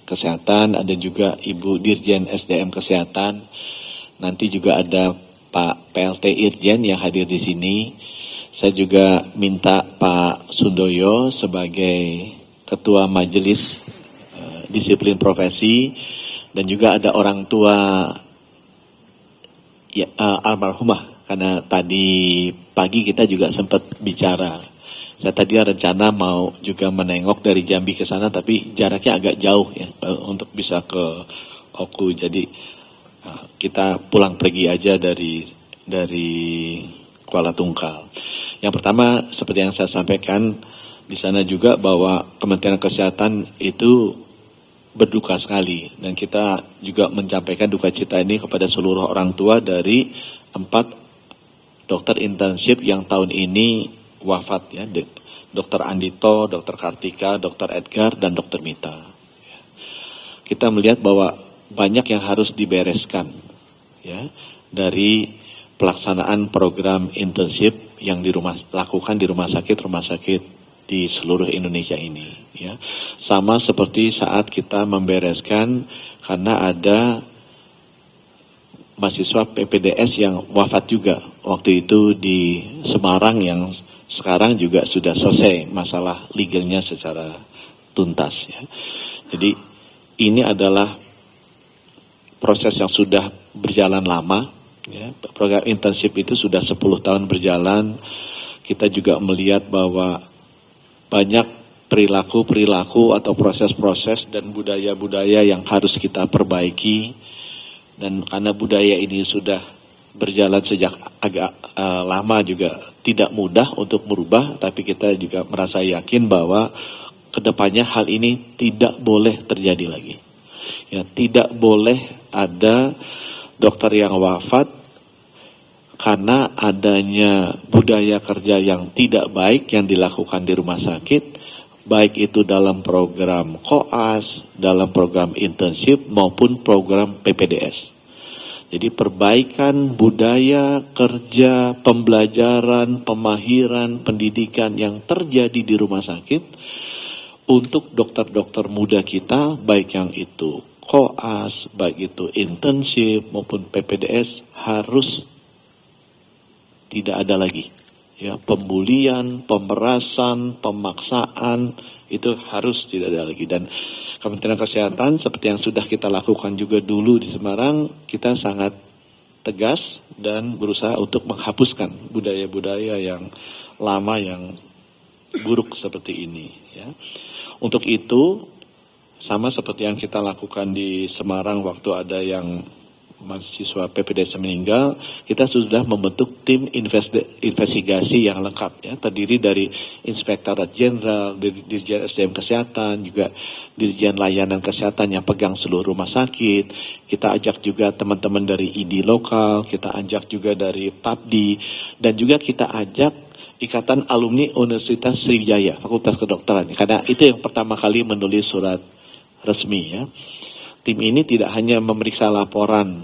Kesehatan, ada juga Ibu Dirjen SDM Kesehatan, nanti juga ada Pak PLT Irjen yang hadir di sini. Saya juga minta Pak Sundoyo sebagai Ketua Majelis Disiplin Profesi, dan juga ada orang tua ya, almarhumah, karena tadi pagi kita juga sempat bicara. Saya tadi rencana mau juga menengok dari Jambi ke sana, tapi jaraknya agak jauh ya untuk bisa ke Oku. Jadi kita pulang pergi aja dari Kuala Tungkal. Yang pertama, seperti yang saya sampaikan di sana juga, bahwa Kementerian Kesehatan itu berduka sekali, dan kita juga menyampaikan duka cita ini kepada seluruh orang tua dari 4 dokter internship yang tahun ini wafat ya, Dr. Andito, Dr. Kartika, Dr. Edgar, dan Dr. Mita. Kita melihat bahwa banyak yang harus dibereskan ya dari pelaksanaan program internship yang lakukan di rumah sakit di seluruh Indonesia ini ya. Sama seperti saat kita membereskan karena ada mahasiswa PPDS yang wafat juga waktu itu di Semarang, yang sekarang juga sudah selesai masalah legalnya secara tuntas ya. Jadi ini adalah proses yang sudah berjalan lama ya. Program internship itu sudah 10 tahun berjalan. Kita juga melihat bahwa banyak perilaku atau proses-proses dan budaya-budaya yang harus kita perbaiki, dan karena budaya ini sudah berjalan sejak agak lama, juga tidak mudah untuk merubah, tapi kita juga merasa yakin bahwa kedepannya hal ini tidak boleh terjadi lagi. Ya, tidak boleh ada dokter yang wafat karena adanya budaya kerja yang tidak baik yang dilakukan di rumah sakit, baik itu dalam program koas, dalam program internship maupun program PPDS. Jadi perbaikan budaya kerja, pembelajaran, pemahiran, pendidikan yang terjadi di rumah sakit untuk dokter-dokter muda kita, baik yang itu koas, baik itu internship maupun PPDS, harus tidak ada lagi. Ya, pembulian, pemerasan, pemaksaan itu harus tidak ada lagi. Dan Kementerian Kesehatan seperti yang sudah kita lakukan juga dulu di Semarang, kita sangat tegas dan berusaha untuk menghapuskan budaya-budaya yang lama yang buruk seperti ini ya. Untuk itu sama seperti yang kita lakukan di Semarang waktu ada yang mahasiswa PPDS meninggal, kita sudah membentuk tim investigasi yang lengkap ya, terdiri dari Inspektorat Jenderal, Dirjen SDM Kesehatan, juga Dirjen Layanan Kesehatan yang pegang seluruh rumah sakit. Kita ajak juga teman-teman dari ID lokal, kita ajak juga dari PAPDI, dan juga kita ajak Ikatan Alumni Universitas Sriwijaya, Fakultas Kedokteran, karena itu yang pertama kali menulis surat resmi ya. Tim ini tidak hanya memeriksa laporan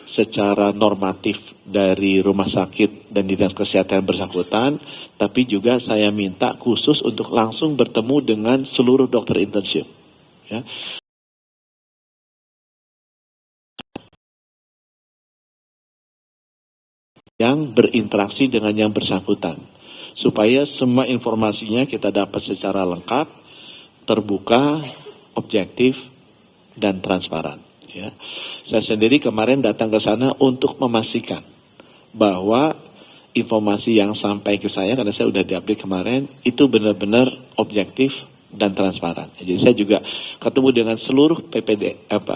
secara normatif dari rumah sakit dan dinas kesehatan bersangkutan, tapi juga saya minta khusus untuk langsung bertemu dengan seluruh dokter internship. Ya. Yang berinteraksi dengan yang bersangkutan, supaya semua informasinya kita dapat secara lengkap, terbuka, objektif, dan transparan. Ya. Saya sendiri kemarin datang ke sana untuk memastikan bahwa informasi yang sampai ke saya, karena saya sudah diupdate kemarin, itu benar-benar objektif dan transparan. Jadi saya juga ketemu dengan seluruh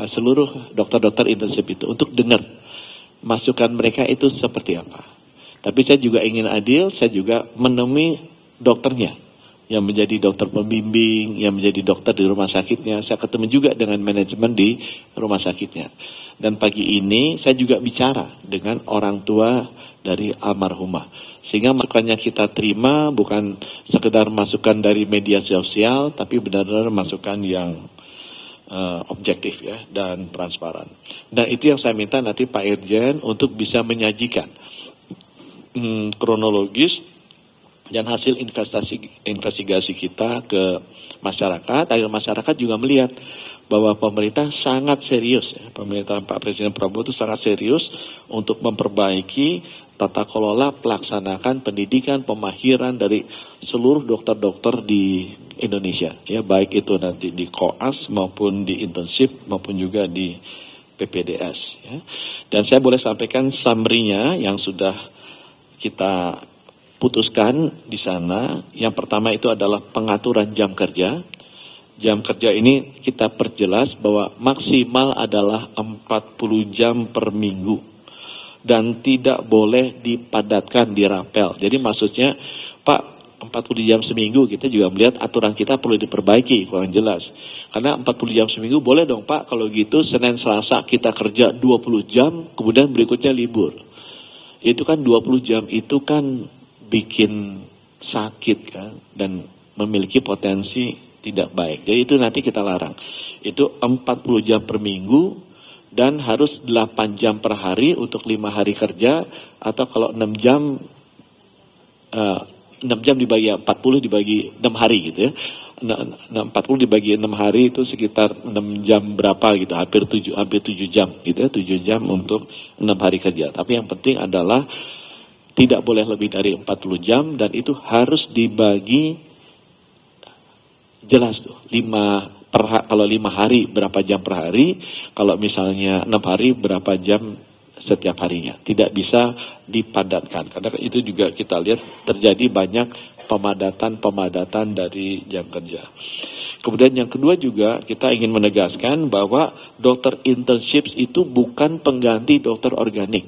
seluruh dokter-dokter internship itu untuk dengar masukan mereka itu seperti apa. Tapi saya juga ingin adil, saya juga menemui dokternya yang menjadi dokter pembimbing, yang menjadi dokter di rumah sakitnya. Saya ketemu juga dengan manajemen di rumah sakitnya. Dan pagi ini saya juga bicara dengan orang tua dari almarhumah. Sehingga masukannya kita terima bukan sekedar masukan dari media sosial, tapi benar-benar masukan yang objektif ya dan transparan. Dan itu yang saya minta nanti Pak Irjen untuk bisa menyajikan kronologis dan hasil investigasi kita ke masyarakat, agar masyarakat juga melihat bahwa pemerintah sangat serius, ya. Pemerintah Pak Presiden Prabowo itu sangat serius untuk memperbaiki tata kelola pelaksanakan pendidikan pemahiran dari seluruh dokter-dokter di Indonesia, ya, baik itu nanti di koas maupun di internship maupun juga di PPDS, ya. Dan saya boleh sampaikan summary-nya yang sudah kita putuskan di sana. Yang pertama itu adalah pengaturan jam kerja. Jam kerja ini kita perjelas bahwa maksimal adalah 40 jam per minggu dan tidak boleh dipadatkan, dirapel. Jadi maksudnya, Pak, 40 jam seminggu, kita juga melihat aturan kita perlu diperbaiki, kurang jelas. Karena 40 jam seminggu boleh dong Pak, kalau gitu Senin Selasa kita kerja 20 jam, kemudian berikutnya libur. Itu kan 20 jam itu kan bikin sakit kan, dan memiliki potensi tidak baik. Jadi itu nanti kita larang. Itu 40 jam per minggu, dan harus 8 jam per hari untuk 5 hari kerja, atau kalau 6 jam, 6 jam dibagi 40 dibagi 6 hari gitu ya. 40 dibagi 6 hari itu sekitar 6 jam berapa gitu, hampir 7 jam gitu ya, 7 jam untuk 6 hari kerja. Tapi yang penting adalah tidak boleh lebih dari 40 jam, dan itu harus dibagi jelas tuh, kalau 5 hari berapa jam per hari, kalau misalnya 6 hari berapa jam setiap harinya. Tidak bisa dipadatkan, karena itu juga kita lihat terjadi banyak pemadatan dari jam kerja. Kemudian yang kedua juga kita ingin menegaskan bahwa dokter internship itu bukan pengganti dokter organik.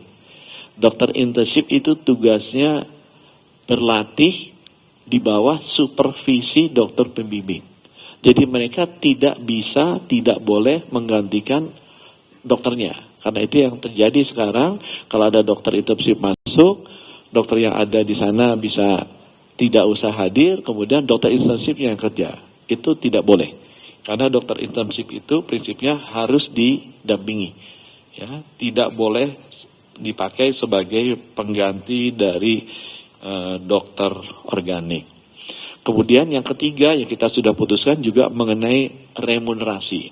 Dokter internship itu tugasnya berlatih di bawah supervisi dokter pembimbing. Jadi mereka tidak boleh menggantikan dokternya. Karena itu yang terjadi sekarang, kalau ada dokter internship masuk, dokter yang ada di sana bisa tidak usah hadir, kemudian dokter internship yang kerja. Itu tidak boleh. Karena dokter internship itu prinsipnya harus didampingi. Ya, tidak boleh dipakai sebagai pengganti dari dokter organik. Kemudian yang ketiga yang kita sudah putuskan juga mengenai remunerasi.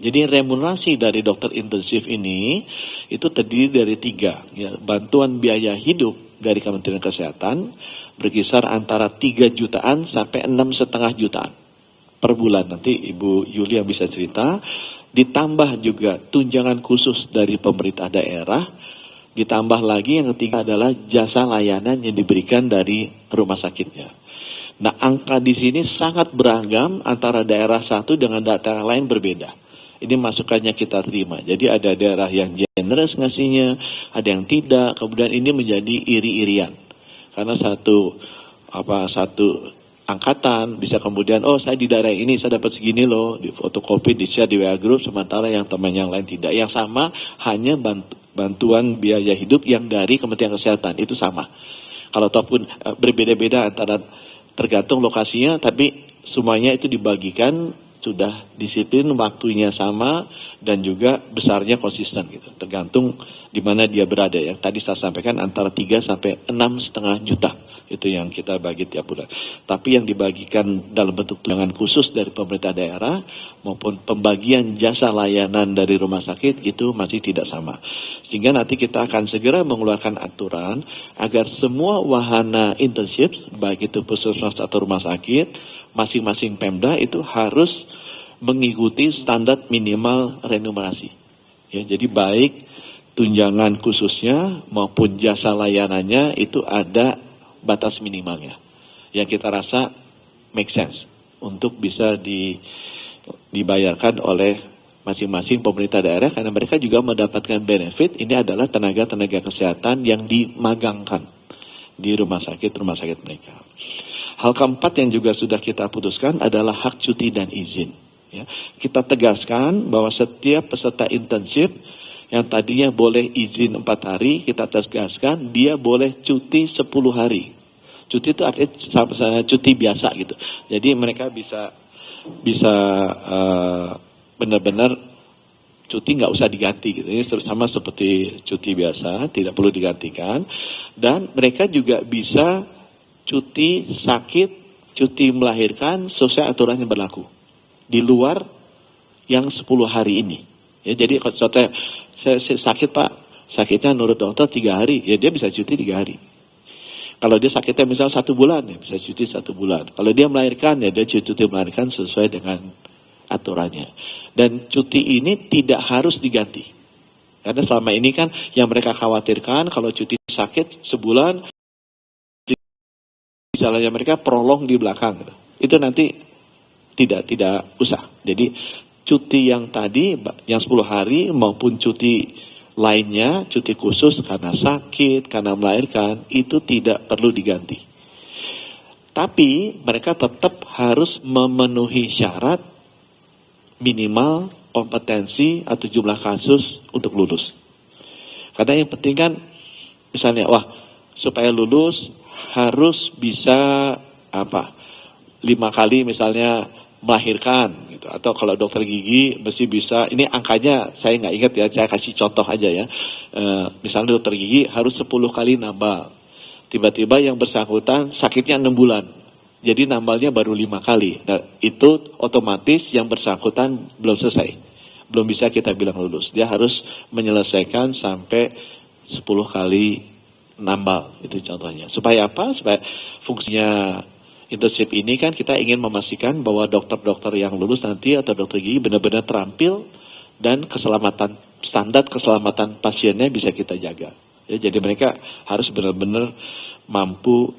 Jadi remunerasi dari dokter intensif ini itu terdiri dari 3. Ya, bantuan biaya hidup dari Kementerian Kesehatan berkisar antara 3 jutaan sampai 6,5 jutaan per bulan. Nanti Ibu Yuli yang bisa cerita. Ditambah juga tunjangan khusus dari pemerintah daerah. Ditambah lagi yang ketiga adalah jasa layanan yang diberikan dari rumah sakitnya. Nah, angka di sini sangat beragam antara daerah satu dengan daerah lain berbeda. Ini masukannya kita terima. Jadi ada daerah yang generous ngasihnya, ada yang tidak. Kemudian ini menjadi iri-irian. Karena satu angkatan bisa kemudian, oh saya di daerah ini saya dapat segini loh, di fotokopi, di share di WA group, sementara yang teman yang lain tidak. Yang sama hanya bantuan biaya hidup yang dari Kementerian Kesehatan, itu sama. Kalau ataupun berbeda-beda antara tergantung lokasinya, tapi semuanya itu dibagikan, sudah disiplin, waktunya sama, dan juga besarnya konsisten gitu. Tergantung di mana dia berada. Yang tadi saya sampaikan antara 3 sampai 6,5 juta. Itu yang kita bagi tiap bulan. Tapi yang dibagikan dalam bentuk tunjangan khusus dari pemerintah daerah maupun pembagian jasa layanan dari rumah sakit itu masih tidak sama. Sehingga nanti kita akan segera mengeluarkan aturan agar semua wahana internship, baik itu puskesmas atau rumah sakit, masing-masing Pemda itu harus mengikuti standar minimal remunerasi. Ya, jadi baik tunjangan khususnya maupun jasa layanannya itu ada batas minimalnya. Yang kita rasa make sense untuk bisa dibayarkan oleh masing-masing pemerintah daerah, karena mereka juga mendapatkan benefit. Ini adalah tenaga-tenaga kesehatan yang dimagangkan di rumah sakit mereka. Hal keempat yang juga sudah kita putuskan adalah hak cuti dan izin. Ya, kita tegaskan bahwa setiap peserta internship yang tadinya boleh izin 4 hari, kita tegaskan dia boleh cuti 10 hari. Cuti itu artinya cuti biasa gitu. Jadi mereka bisa benar-benar cuti nggak usah diganti gitu. Ini sama seperti cuti biasa, tidak perlu digantikan. Dan mereka juga bisa cuti sakit, cuti melahirkan sesuai aturan yang berlaku. Di luar yang 10 hari ini. Ya, jadi kalau contohnya, saya sakit Pak, sakitnya menurut dokter 3 hari, ya dia bisa cuti 3 hari. Kalau dia sakitnya misalnya 1 bulan, ya bisa cuti 1 bulan. Kalau dia melahirkan, ya dia cuti melahirkan sesuai dengan aturannya. Dan cuti ini tidak harus diganti. Karena selama ini kan yang mereka khawatirkan kalau cuti sakit sebulan, misalnya mereka prolong di belakang. Itu nanti tidak usah. Jadi cuti yang tadi, yang 10 hari maupun cuti lainnya, cuti khusus karena sakit, karena melahirkan, itu tidak perlu diganti. Tapi mereka tetap harus memenuhi syarat minimal kompetensi atau jumlah kasus untuk lulus. Karena yang penting kan, misalnya, supaya lulus harus bisa 5 kali misalnya melahirkan gitu. Atau kalau dokter gigi mesti bisa, ini angkanya saya nggak ingat ya, saya kasih contoh aja ya. Misalnya dokter gigi harus 10 kali nambal. Tiba-tiba yang bersangkutan sakitnya 6 bulan. Jadi nambalnya baru 5 kali. Nah, itu otomatis yang bersangkutan belum selesai. Belum bisa kita bilang lulus. Dia harus menyelesaikan sampai 10 kali nambal. Itu contohnya. Supaya apa? Supaya fungsinya internship ini kan kita ingin memastikan bahwa dokter-dokter yang lulus nanti atau dokter gigi benar-benar terampil dan standar keselamatan pasiennya bisa kita jaga. Ya, jadi mereka harus benar-benar mampu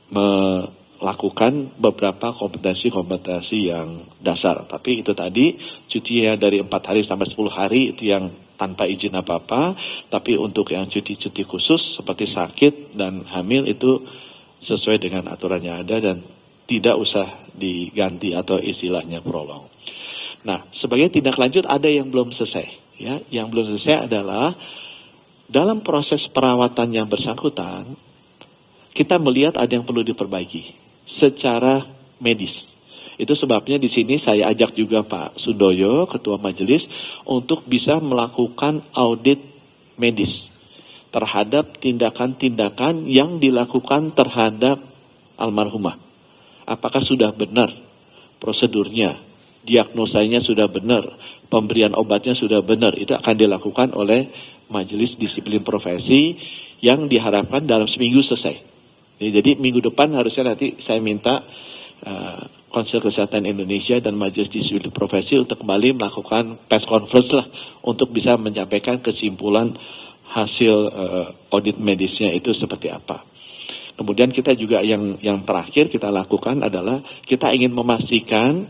melakukan beberapa kompetensi-kompetensi yang dasar. Tapi itu tadi cutinya dari 4 hari sampai 10 hari itu yang tanpa izin apa-apa. Tapi untuk yang cuti-cuti khusus seperti sakit dan hamil itu sesuai dengan aturan yang ada dan tidak usah diganti atau istilahnya prolong. Nah, sebagai tindak lanjut ada yang belum selesai. Ya, yang belum selesai adalah dalam proses perawatan yang bersangkutan, kita melihat ada yang perlu diperbaiki secara medis. Itu sebabnya di sini saya ajak juga Pak Sundoyo, Ketua Majelis, untuk bisa melakukan audit medis terhadap tindakan-tindakan yang dilakukan terhadap almarhumah. Apakah sudah benar prosedurnya, diagnosanya sudah benar, pemberian obatnya sudah benar, itu akan dilakukan oleh Majelis Disiplin Profesi yang diharapkan dalam seminggu selesai. Jadi minggu depan harusnya nanti saya minta Konsil Kesehatan Indonesia dan Majelis Disiplin Profesi untuk kembali melakukan press conference lah untuk bisa menyampaikan kesimpulan hasil audit medisnya itu seperti apa. Kemudian kita juga yang terakhir kita lakukan adalah kita ingin memastikan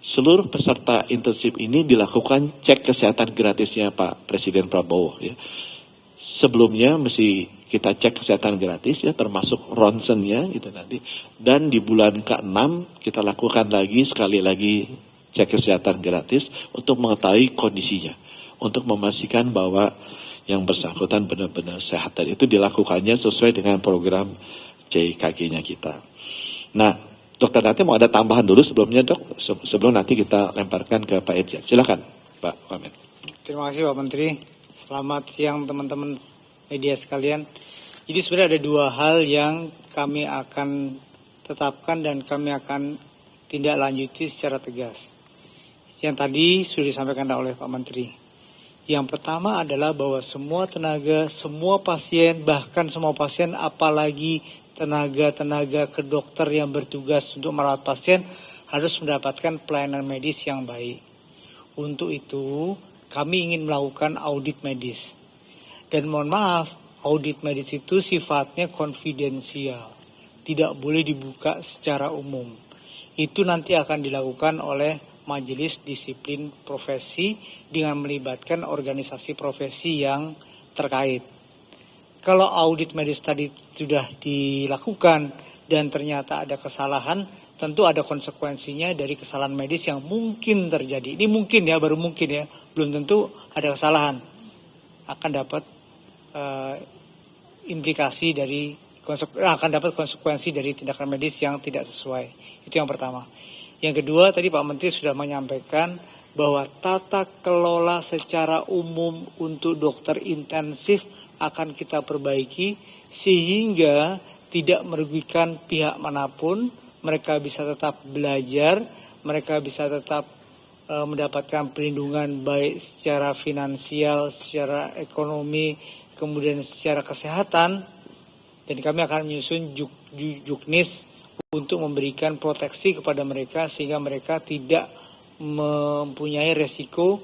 seluruh peserta internship ini dilakukan cek kesehatan gratisnya Pak Presiden Prabowo. Ya. Sebelumnya mesti kita cek kesehatan gratis ya, termasuk ronsennya gitu nanti. Dan di bulan ke-6 kita lakukan sekali lagi cek kesehatan gratis untuk mengetahui kondisinya, untuk memastikan bahwa yang bersangkutan benar-benar sehat. Dan itu dilakukannya sesuai dengan program CKG-nya kita. Nah, Dokter nanti mau ada tambahan dulu sebelumnya dok, sebelum nanti kita lemparkan ke Pak Irja. Silakan Pak Wamen. Terima kasih Pak Menteri. Selamat siang teman-teman media sekalian. Jadi sebenarnya ada 2 hal yang kami akan tetapkan dan kami akan tindak lanjuti secara tegas. Yang tadi sudah disampaikan oleh Pak Menteri. Yang pertama adalah bahwa semua tenaga, semua pasien, bahkan semua pasien apalagi tenaga-tenaga kedokter yang bertugas untuk merawat pasien harus mendapatkan pelayanan medis yang baik. Untuk itu, kami ingin melakukan audit medis. Dan mohon maaf, audit medis itu sifatnya konfidensial. Tidak boleh dibuka secara umum. Itu nanti akan dilakukan oleh Majelis Disiplin Profesi dengan melibatkan organisasi profesi yang terkait. Kalau audit medis tadi sudah dilakukan dan ternyata ada kesalahan, tentu ada konsekuensinya dari kesalahan medis yang mungkin terjadi. Ini mungkin ya, baru mungkin ya, belum tentu ada kesalahan. Akan dapat implikasi dari akan dapat konsekuensi dari tindakan medis yang tidak sesuai. Itu yang pertama. Yang kedua, tadi Pak Menteri sudah menyampaikan bahwa tata kelola secara umum untuk dokter intensif akan kita perbaiki sehingga tidak merugikan pihak manapun, mereka bisa tetap belajar, mereka bisa tetap mendapatkan perlindungan baik secara finansial, secara ekonomi, kemudian secara kesehatan, dan kami akan menyusun juknis untuk memberikan proteksi kepada mereka sehingga mereka tidak mempunyai resiko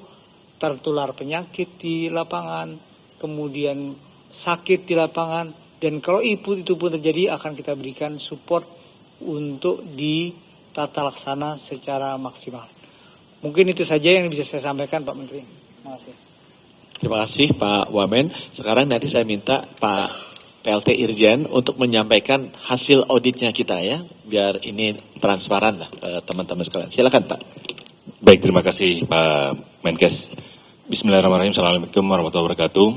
tertular penyakit di lapangan, kemudian sakit di lapangan, dan kalau itu pun terjadi akan kita berikan support untuk ditata laksana secara maksimal. Mungkin itu saja yang bisa saya sampaikan, Pak Menteri. Terima kasih. Terima kasih Pak Wamen. Sekarang nanti saya minta Pak PLT Irjen untuk menyampaikan hasil auditnya kita ya, biar ini transparan lah teman-teman sekalian. Silakan Pak. Baik, terima kasih Pak Menkes. Bismillahirrahmanirrahim. Assalamualaikum warahmatullahi wabarakatuh.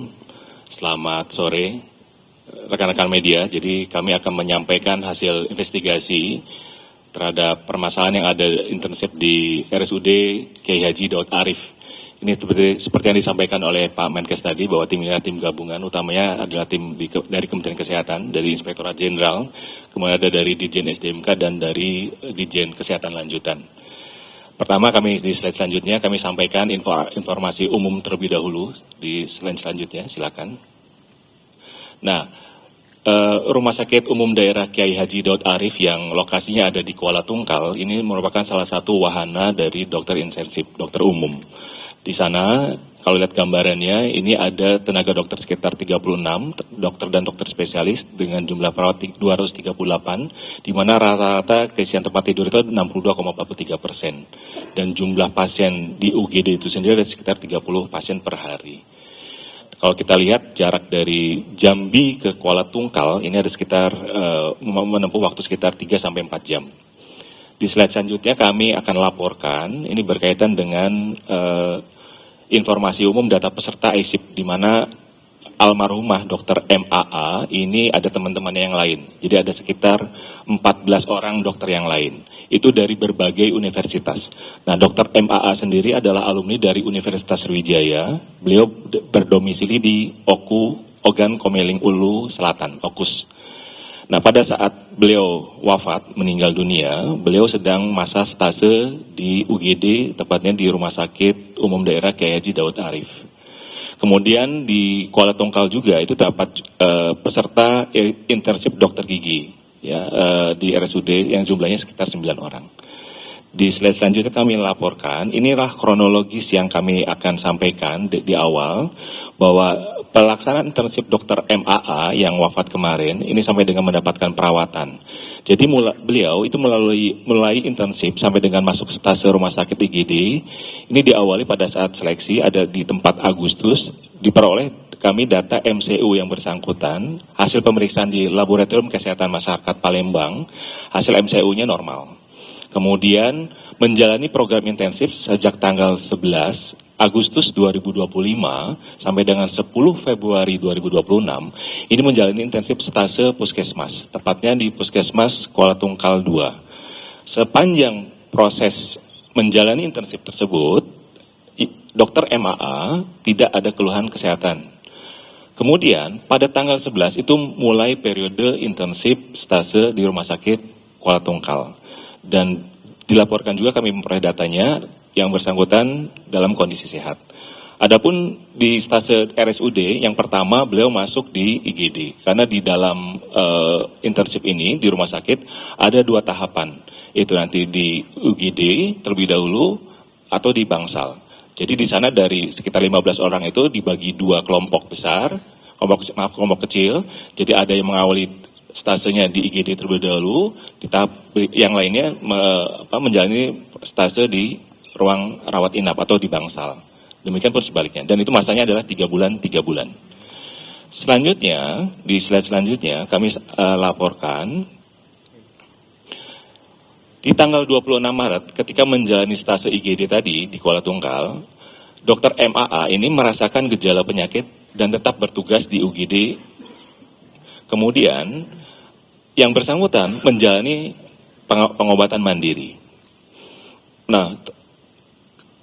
Selamat sore rekan-rekan media. Jadi kami akan menyampaikan hasil investigasi terhadap permasalahan yang ada internship di RSUD Kiai Haji Daud Arif. Ini seperti yang disampaikan oleh Pak Menkes tadi, bahwa tim ini adalah tim gabungan, utamanya adalah tim dari Kementerian Kesehatan, dari Inspektorat Jenderal, kemudian ada dari Ditjen SDMK dan dari Ditjen Kesehatan Lanjutan. Pertama, kami di slide selanjutnya kami sampaikan informasi umum terlebih dahulu di slide selanjutnya, silakan. Nah, Rumah Sakit Umum Daerah Kiai Haji Daud Arif yang lokasinya ada di Kuala Tungkal ini merupakan salah satu wahana dari dokter intensif, dokter umum. Di sana, kalau lihat gambarannya, ini ada tenaga dokter sekitar 36, dokter dan dokter spesialis dengan jumlah perawat 238, di mana rata-rata keisian tempat tidur itu 62,43%. Dan jumlah pasien di UGD itu sendiri ada sekitar 30 pasien per hari. Kalau kita lihat jarak dari Jambi ke Kuala Tungkal, ini ada sekitar menempuh waktu sekitar 3-4 jam. Di slide selanjutnya kami akan laporkan, ini berkaitan dengan informasi umum data peserta ISIP, di mana almarhumah Dr. MAA ini ada teman-teman yang lain. Jadi ada sekitar 14 orang dokter yang lain. Itu dari berbagai universitas. Nah, Dr. MAA sendiri adalah alumni dari Universitas Sriwijaya. Beliau berdomisili di Ogan Komeling Ulu Selatan, OKUS. Nah, pada saat beliau wafat, meninggal dunia, beliau sedang masa stase di UGD, tepatnya di Rumah Sakit Umum Daerah Kiai Haji Daud Arif. Kemudian di Kuala Tungkal juga itu dapat peserta internship dokter gigi ya, di RSUD yang jumlahnya sekitar 9 orang. Di slide selanjutnya kami laporkan, inilah kronologis yang kami akan sampaikan di awal, bahwa pelaksanaan internship dokter MAA yang wafat kemarin, ini sampai dengan mendapatkan perawatan. Jadi beliau itu melalui internship sampai dengan masuk stase rumah sakit IGD, ini diawali pada saat seleksi ada di tempat Agustus, diperoleh kami data MCU yang bersangkutan, hasil pemeriksaan di Laboratorium Kesehatan Masyarakat Palembang, hasil MCU-nya normal. Kemudian menjalani program intensif sejak tanggal 11 Agustus 2025 sampai dengan 10 Februari 2026, ini menjalani intensif stase puskesmas, tepatnya di Puskesmas Kuala Tungkal 2. Sepanjang proses menjalani intensif tersebut, Dr. MAA tidak ada keluhan kesehatan. Kemudian pada tanggal 11 itu mulai periode intensif stase di Rumah Sakit Kuala Tungkal. Dan dilaporkan juga kami memperoleh datanya yang bersangkutan dalam kondisi sehat. Adapun di stase RSUD yang pertama beliau masuk di IGD. Karena di dalam internship ini di rumah sakit ada 2 tahapan. Itu nanti di UGD terlebih dahulu atau di Bangsal. Jadi di sana dari sekitar 15 orang itu dibagi 2 kelompok besar, kelompok kecil. Jadi ada yang mengawali stasenya di IGD terlebih dahulu, di tahap yang lainnya menjalani stase di ruang rawat inap atau di Bangsal. Demikian pun sebaliknya. Dan itu masanya adalah 3 bulan. Selanjutnya, di slide selanjutnya kami laporkan di tanggal 26 Maret ketika menjalani stase IGD tadi di Kuala Tungkal, Dr. MAA ini merasakan gejala penyakit dan tetap bertugas di UGD. Kemudian yang bersangkutan menjalani pengobatan mandiri. Nah,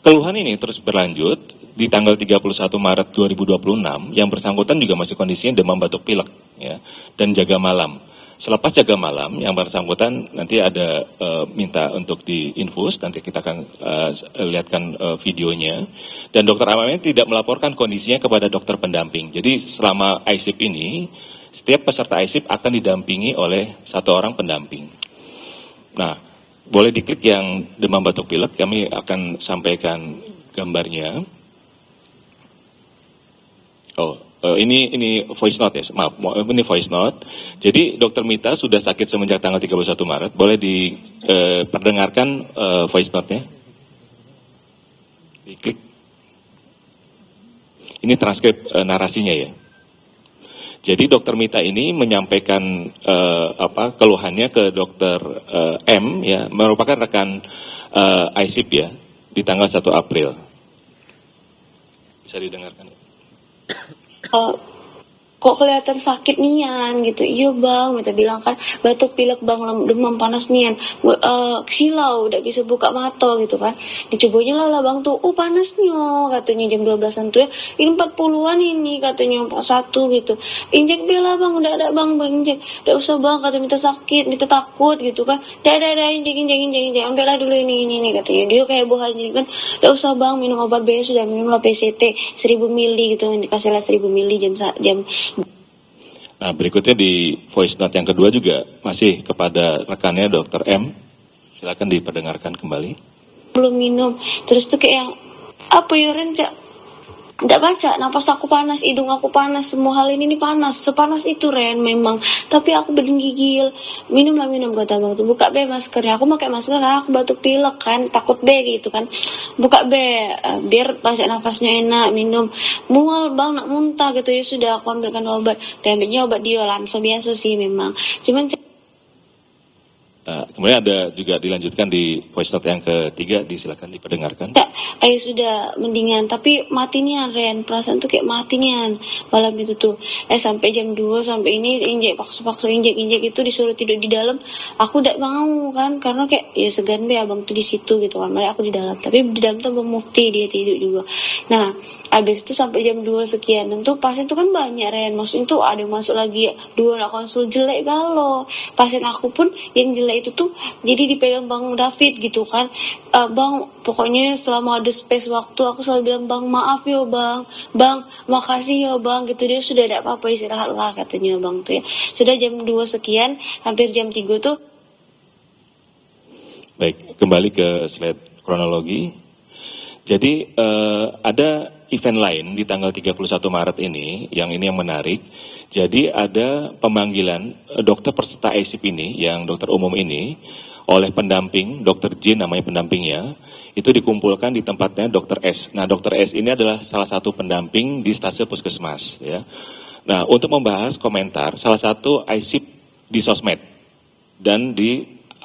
keluhan ini terus berlanjut di tanggal 31 Maret 2026, yang bersangkutan juga masih kondisinya demam batuk pilek ya, dan jaga malam. Selepas jaga malam, yang bersangkutan nanti ada minta untuk diinfus, nanti kita akan lihatkan videonya. Dan dokter Amam ini tidak melaporkan kondisinya kepada dokter pendamping. Jadi selama ISIP ini, setiap peserta ISIP akan didampingi oleh satu orang pendamping. Nah, boleh diklik yang demam batuk pilek, kami akan sampaikan gambarnya. Ini voice note ya, maaf, ini voice note. Jadi Dr. Mita sudah sakit semenjak tanggal 31 Maret, boleh diperdengarkan voice note-nya? Diklik. Ini transkrip narasinya ya. Jadi Dr. Mita ini menyampaikan keluhannya ke Dr. M ya, merupakan rekan ISIP ya, di tanggal 1 April. Bisa didengarkan ya? Kok kelihatan sakit nian gitu. Iya bang, Mita bilang kan batuk pilek bang, demam panas nian, silau udah bisa buka mata gitu kan. Dicobanya lah bang tuh, panasnya katanya jam 12-an tuh ya, ini 40-an ini katanya 41 gitu. Injek bela bang, udah ada bang injek, udah usah bang, kata Mita sakit, Mita takut gitu kan. Dah injek ambil lah dulu ini katanya. Dia kayak bohannya kan, udah usah bang, minum obat B, sudah minum lah PCT 1000 mili gitu, dikasih lah 1000 mili jam. Nah, berikutnya di voice note yang kedua juga masih kepada rekannya Dr. M. Silakan diperdengarkan kembali. Belum minum, terus tuh kayak yang apa ya Renca? Nggak baca, napas aku panas, hidung aku panas, semua hal ini panas, sepanas itu Ren memang. Tapi aku gigil, minum kata bang tuh, buka B maskernya. Aku pakai masker karena aku batuk pilek kan, takut B gitu kan. Buka B, biar pas nafasnya enak, minum. Mual bang, nak muntah gitu ya sudah aku ambilkan obat. Dan ambilnya obat Diolan, so biasa sih memang. Cuman kemudian ada juga dilanjutkan di voice note yang ketiga, silakan diperdengarkan. Ayo sudah mendingan, tapi mati nian Ren, perasaan tuh kayak mati nian malam itu tuh. Sampai jam 2 sampai ini injek paksa injek itu disuruh tidur di dalam. Aku tidak mau kan, karena kayak ya segan be abang tuh di situ gitu kan. Malah aku di dalam, tapi di dalam tuh Mufti dia tidur juga. Nah, habis itu sampai jam 2 sekian, dan tuh pasien tuh kan banyak Ren. Maksudnya tuh ada masuk lagi 2 nak konsul jelek galau. Pasien aku pun yang jelek itu tuh jadi dipegang Bang David gitu kan. Bang, pokoknya selama ada space waktu aku selalu bilang bang maaf ya bang makasih ya bang gitu. Dia sudah ada apa-apa istirahat lah katanya bang tuh ya. Sudah jam 2 sekian hampir jam 3 tuh. Baik, kembali ke slide kronologi. Jadi ada event lain di tanggal 31 Maret ini yang menarik. Jadi ada pemanggilan dokter peserta ISIP ini, yang dokter umum ini, oleh pendamping, dokter J namanya pendampingnya, itu dikumpulkan di tempatnya dokter S. Nah, dokter S ini adalah salah satu pendamping di stase puskesmas. Ya. Nah, untuk membahas komentar salah satu ISIP di sosmed dan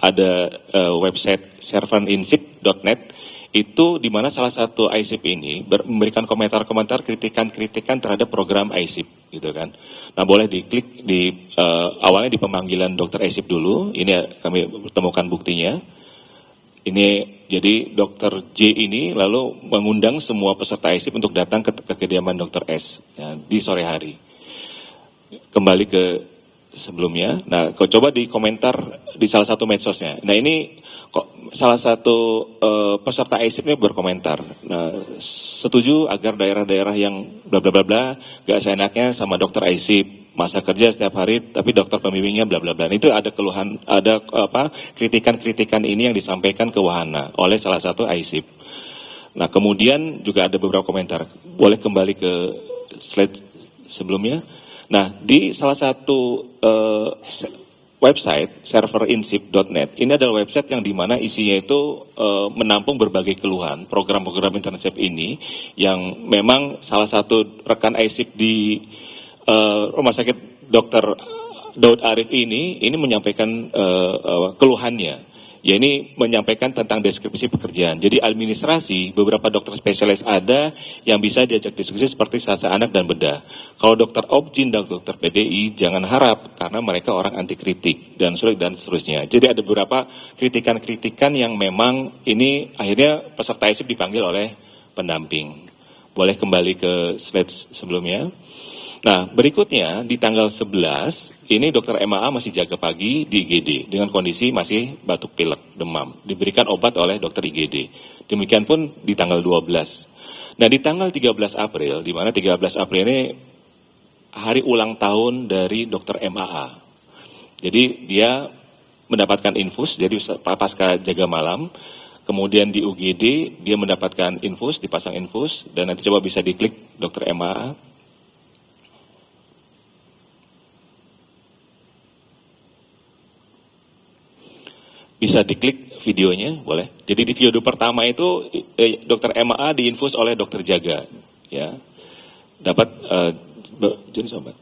ada website serverinsip.net, itu di mana salah satu ISIP ini memberikan komentar-komentar, kritikan-kritikan terhadap program ISIP, gitu kan. Nah, boleh diklik awalnya di pemanggilan dokter ISIP dulu. Ini kami temukan buktinya. Ini jadi dokter J ini lalu mengundang semua peserta ISIP untuk datang ke kediaman dokter S ya, di sore hari. Kembali ke sebelumnya. Nah, coba di komentar di salah satu medsosnya. Nah, ini salah satu peserta ISIP ini berkomentar. Nah, setuju agar daerah-daerah yang bla bla bla bla gak seenaknya sama dokter ISIP, masa kerja setiap hari tapi dokter pembimbingnya bla bla bla. Itu ada keluhan, ada kritikan-kritikan ini yang disampaikan ke Wahana oleh salah satu ISIP. Nah, kemudian juga ada beberapa komentar. Boleh kembali ke slide sebelumnya. Nah, di salah satu website serverinsip.net, ini adalah website yang dimana isinya itu menampung berbagai keluhan program-program internship ini, yang memang salah satu rekan ISIP di Rumah Sakit Dr. Daud Arif ini menyampaikan keluhannya. Ya, ini menyampaikan tentang deskripsi pekerjaan. Jadi administrasi, beberapa dokter spesialis ada yang bisa diajak diskusi seperti sasa anak dan bedah. Kalau dokter Obgyn dan dokter PDI, jangan harap karena mereka orang anti kritik dan seterusnya. Jadi ada beberapa kritikan-kritikan yang memang ini akhirnya peserta ISIP dipanggil oleh pendamping. Boleh kembali ke slide sebelumnya. Nah, berikutnya di tanggal 11, ini dokter MAA masih jaga pagi di IGD dengan kondisi masih batuk pilek, demam. Diberikan obat oleh dokter IGD. Demikian pun di tanggal 12. Nah, di tanggal 13 April, di mana 13 April ini hari ulang tahun dari dokter MAA. Jadi dia mendapatkan infus, jadi pasca jaga malam, kemudian di UGD dia mendapatkan infus, dipasang infus, dan nanti coba bisa diklik dokter MAA. Bisa diklik videonya, boleh. Jadi di video pertama itu dokter MAA diinfus oleh dokter Jaga, ya. Dapat jenis obat.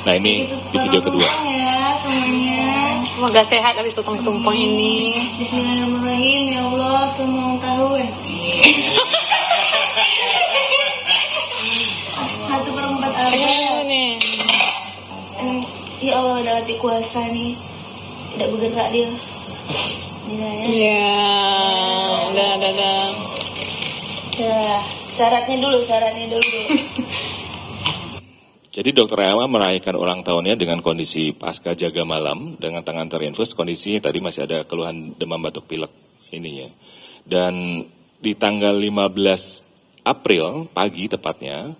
Nah, ini di video kedua. Ya semuanya. Semoga sehat habis potong tumpeng ini. Bismillahirrahmanirrahim. Ya Allah, selamat tahun. 1/4 abad. Ya Allah, udah hati kuasa nih. Tidak bergerak dia. Iya, udah. Ya, syaratnya dulu. Jadi dokter MAA merayakan ulang tahunnya dengan kondisi pasca jaga malam dengan tangan terinfus, kondisi tadi masih ada keluhan demam batuk pilek ininya. Dan di tanggal 15 April pagi tepatnya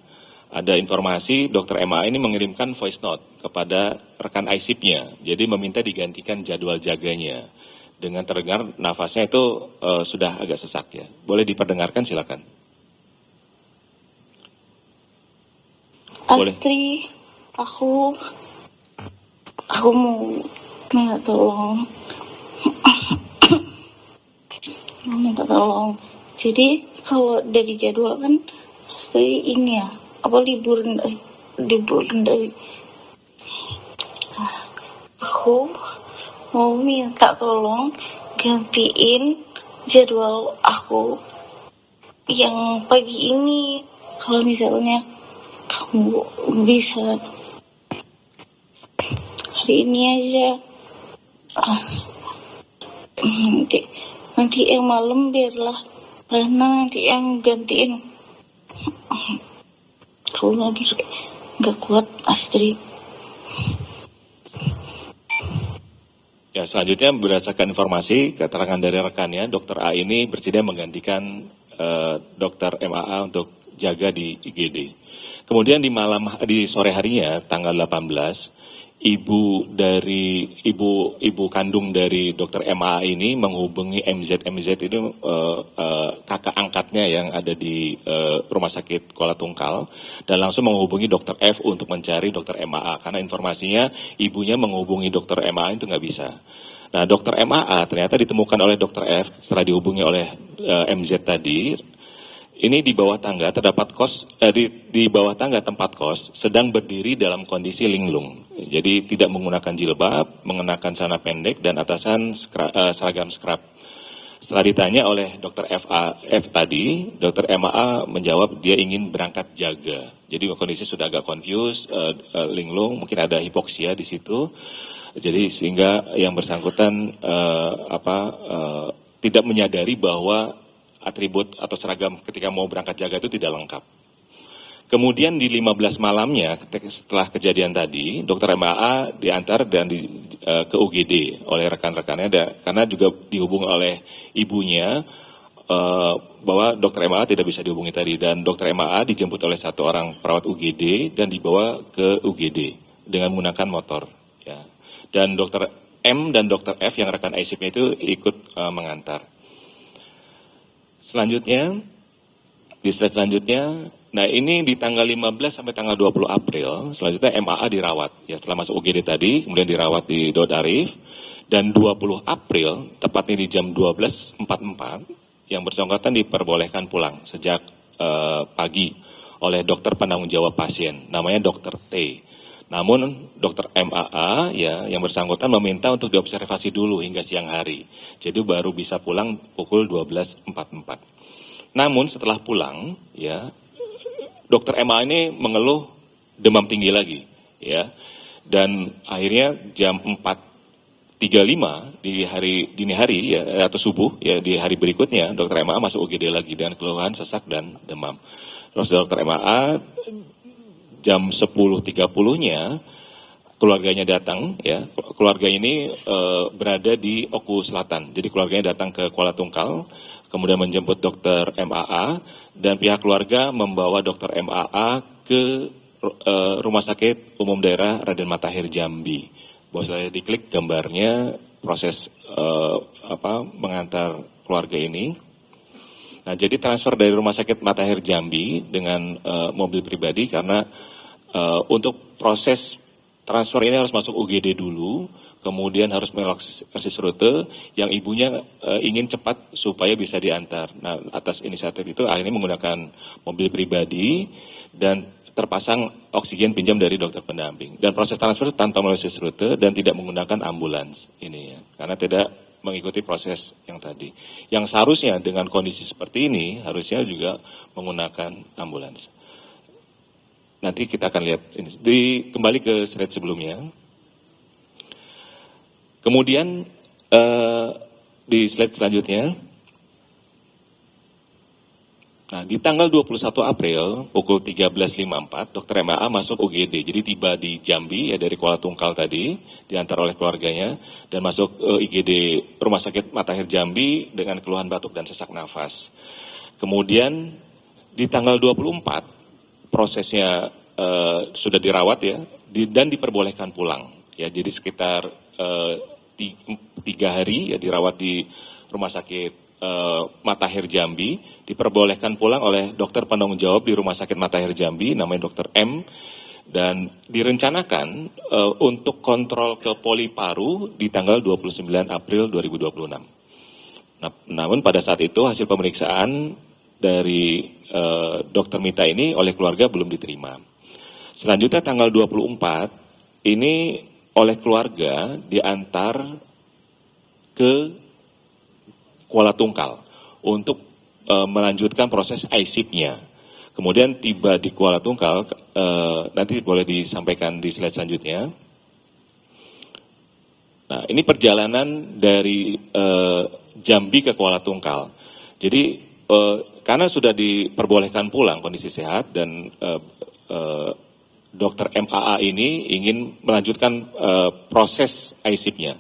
ada informasi dokter MAA ini mengirimkan voice note kepada rekan ISIP-nya, jadi meminta digantikan jadwal jaganya. Dengan terdengar nafasnya itu sudah agak sesak ya. Boleh diperdengarkan, silakan. Boleh. Astri, aku mau minta tolong. Jadi kalau dari jadwal kan Astri ini ya, libur dari aku mau minta tolong gantiin jadwal aku yang pagi ini. Kalau misalnya kamu bisa hari ini aja, nanti yang malam biarlah Rena nanti yang gantiin. Aku nggak kuat, Astri. Ya, selanjutnya berdasarkan informasi keterangan dari rekannya, dokter A ini bersedia menggantikan dokter MAA untuk jaga di IGD. Kemudian di sore harinya tanggal 18, ibu kandung dari dokter MAA ini menghubungi MZ itu kakak angkatnya yang ada di rumah sakit Kuala Tungkal dan langsung menghubungi dokter F untuk mencari dokter MAA karena informasinya ibunya menghubungi dokter MAA itu nggak bisa. Nah, dokter MAA ternyata ditemukan oleh dokter F setelah dihubungi oleh MZ tadi. Ini di bawah tangga terdapat di bawah tangga tempat kos sedang berdiri dalam kondisi linglung. Jadi tidak menggunakan jilbab, mengenakan celana pendek dan atasan seragam scrub. Setelah ditanya oleh dokter F tadi, dokter MAA menjawab dia ingin berangkat jaga. Jadi kondisi sudah agak confused, linglung, mungkin ada hipoksia di situ. Jadi sehingga yang bersangkutan tidak menyadari bahwa atribut atau seragam ketika mau berangkat jaga itu tidak lengkap. Kemudian di 15 malamnya setelah kejadian tadi, dokter MAA diantar dan ke UGD oleh rekan-rekannya karena juga dihubungi oleh ibunya bahwa dokter MAA tidak bisa dihubungi tadi dan dokter MAA dijemput oleh satu orang perawat UGD dan dibawa ke UGD dengan menggunakan motor. Ya. Dan dokter M dan dokter F yang rekan ISIP-nya itu ikut mengantar. Selanjutnya, di slide selanjutnya, nah ini di tanggal 15 sampai tanggal 20 April, selanjutnya MAA dirawat. Ya setelah masuk UGD tadi, kemudian dirawat di Daud Arif, dan 20 April, tepatnya di jam 12.44, yang bersangkutan diperbolehkan pulang sejak pagi oleh dokter penanggung jawab pasien, namanya dokter T. Namun dokter MAA ya yang bersangkutan meminta untuk diobservasi dulu hingga siang hari. Jadi baru bisa pulang pukul 12.44. Namun setelah pulang ya dokter MAA ini mengeluh demam tinggi lagi ya. Dan akhirnya jam 4 3.5 di hari dini hari ya atau subuh ya di hari berikutnya dokter MAA masuk UGD lagi dengan keluhan sesak dan demam. Terus dokter MAA jam 10.30-nya keluarganya datang ya. Keluarga ini berada di Oku Selatan. Jadi keluarganya datang ke Kuala Tungkal, kemudian menjemput dokter MAA dan pihak keluarga membawa dokter MAA ke Rumah Sakit Umum Daerah Raden Matahir Jambi. Boleh diklik gambarnya proses mengantar keluarga ini. Nah, jadi transfer dari Rumah Sakit Matahir Jambi dengan mobil pribadi karena untuk proses transfer ini harus masuk UGD dulu, kemudian harus melokasi rute yang ibunya ingin cepat supaya bisa diantar. Nah, atas inisiatif itu akhirnya menggunakan mobil pribadi dan terpasang oksigen pinjam dari dokter pendamping. Dan proses transfer tanpa melalui rute dan tidak menggunakan ambulans ini ya, karena tidak mengikuti proses yang tadi. Yang seharusnya dengan kondisi seperti ini harusnya juga menggunakan ambulans. Nanti kita akan lihat ini. Kembali ke slide sebelumnya. Kemudian di slide selanjutnya. Nah, di tanggal 21 April pukul 13.54, dokter MAA masuk UGD. Jadi tiba di Jambi ya dari Kuala Tungkal tadi, diantar oleh keluarganya dan masuk IGD Rumah Sakit Matahir Jambi dengan keluhan batuk dan sesak nafas. Kemudian di tanggal 24 prosesnya sudah dirawat ya dan diperbolehkan pulang. Ya, jadi sekitar 3 hari ya dirawat di Rumah Sakit Matahir Jambi, diperbolehkan pulang oleh dokter penanggung jawab di Rumah Sakit Matahir Jambi, namanya Dr. M, dan direncanakan untuk kontrol ke poli paru di tanggal 29 April 2026. Nah, namun pada saat itu hasil pemeriksaan dari Dr. Mita ini oleh keluarga belum diterima. Selanjutnya tanggal 24 ini oleh keluarga diantar ke Kuala Tungkal untuk melanjutkan proses ISIP-nya. Kemudian tiba di Kuala Tungkal, nanti boleh disampaikan di slide selanjutnya. Nah, ini perjalanan dari Jambi ke Kuala Tungkal. Jadi karena sudah diperbolehkan pulang kondisi sehat dan dokter MAA ini ingin melanjutkan proses ISIP-nya.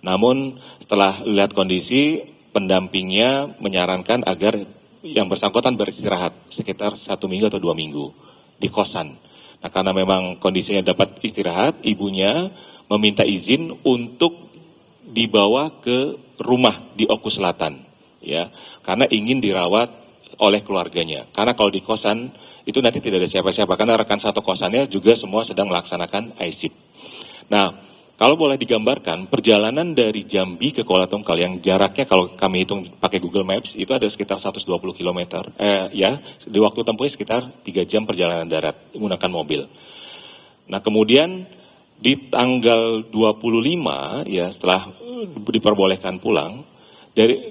Namun setelah lihat kondisi, pendampingnya menyarankan agar yang bersangkutan beristirahat sekitar 1 minggu atau 2 minggu di kosan. Nah, karena memang kondisinya dapat istirahat, ibunya meminta izin untuk dibawa ke rumah di Oku Selatan, ya, karena ingin dirawat oleh keluarganya. Karena kalau di kosan itu nanti tidak ada siapa-siapa, karena rekan satu kosannya juga semua sedang melaksanakan ISIP. Nah, kalau boleh digambarkan, perjalanan dari Jambi ke Kuala Tungkal yang jaraknya kalau kami hitung pakai Google Maps itu ada sekitar 120 km. Ya, di waktu tempuhnya sekitar 3 jam perjalanan darat menggunakan mobil. Nah, kemudian di tanggal 25 ya setelah diperbolehkan pulang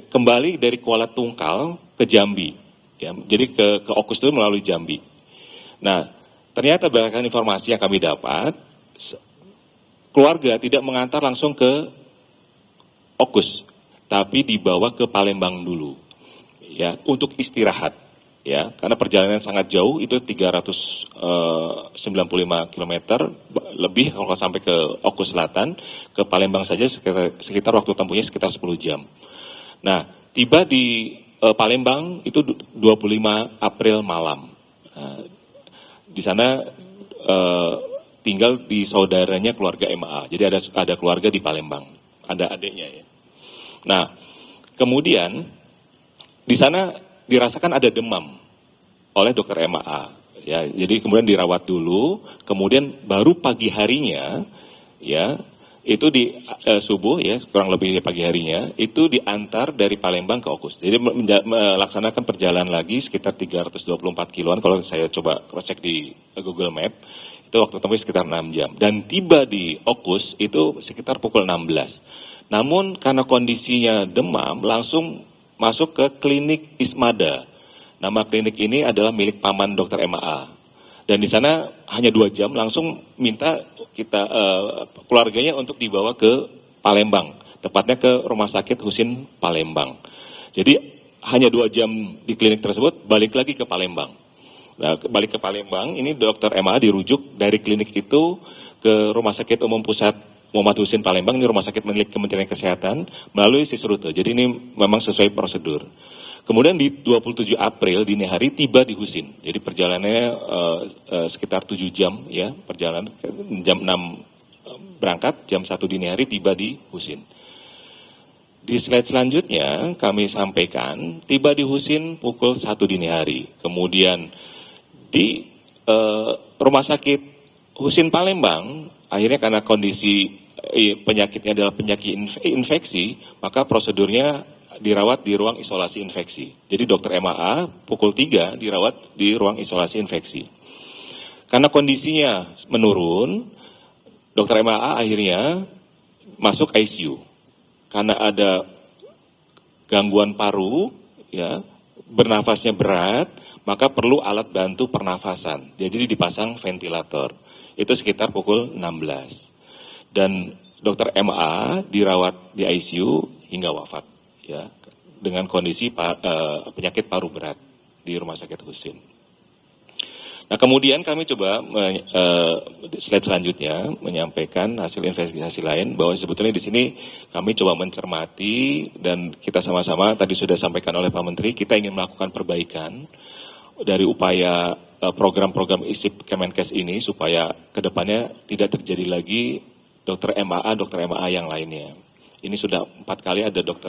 kembali dari Kuala Tungkal ke Jambi. Ya, jadi ke Okus itu melalui Jambi. Nah, ternyata berdasarkan informasi yang kami dapat, keluarga tidak mengantar langsung ke Okus, tapi dibawa ke Palembang dulu, ya, untuk istirahat, ya, karena perjalanan sangat jauh itu 395 km lebih kalau sampai ke Okus Selatan, ke Palembang saja sekitar waktu tempuhnya sekitar 10 jam. Nah, tiba di Palembang itu 25 April malam. Nah, di sana tinggal di saudaranya keluarga MAA. Jadi ada keluarga di Palembang, ada adiknya ya. Nah, kemudian di sana dirasakan ada demam oleh dokter MAA. Ya, jadi kemudian dirawat dulu, kemudian baru pagi harinya, ya, itu di subuh ya, kurang lebih pagi harinya, itu diantar dari Palembang ke Okus. Jadi melaksanakan perjalanan lagi sekitar 324 kiloan kalau saya coba cek di Google Map. Itu waktu tempuh sekitar 6 jam. Dan tiba di Okus itu sekitar pukul 16. Namun karena kondisinya demam, langsung masuk ke klinik Ismada. Nama klinik ini adalah milik paman dokter MAA. Dan di sana hanya 2 jam langsung minta keluarganya untuk dibawa ke Palembang, tepatnya ke Rumah Sakit Husin Palembang. Jadi hanya 2 jam di klinik tersebut, balik lagi ke Palembang. Nah, balik ke Palembang, ini dokter MA dirujuk dari klinik itu ke Rumah Sakit Umum Pusat Muhammad Husin Palembang, ini rumah sakit milik Kementerian Kesehatan, melalui Sisrute. Jadi ini memang sesuai prosedur. Kemudian di 27 April dini hari tiba di Husin. Jadi perjalanannya sekitar 7 jam ya, perjalanan jam 6 berangkat, jam 1 dini hari tiba di Husin. Di slide selanjutnya kami sampaikan tiba di Husin pukul 1 dini hari. Kemudian di Rumah Sakit Husin Palembang, akhirnya karena kondisi penyakitnya adalah penyakit infeksi, maka prosedurnya dirawat di ruang isolasi infeksi. Jadi dokter MAA pukul 3 dirawat di ruang isolasi infeksi. Karena kondisinya menurun, dokter MAA akhirnya masuk ICU. Karena ada gangguan paru, ya, bernafasnya berat, maka perlu alat bantu pernafasan. Jadi dipasang ventilator. Itu sekitar pukul 16. Dan dokter MA dirawat di ICU hingga wafat, ya, dengan kondisi penyakit paru berat di Rumah Sakit Husin. Nah, kemudian kami coba slide selanjutnya menyampaikan hasil investigasi lain bahwa sebetulnya di sini kami coba mencermati dan kita sama-sama tadi sudah sampaikan oleh Pak Menteri, kita ingin melakukan perbaikan dari upaya program-program ISIP Kemenkes ini supaya kedepannya tidak terjadi lagi dokter MA yang lainnya. Ini sudah 4 kali ada dokter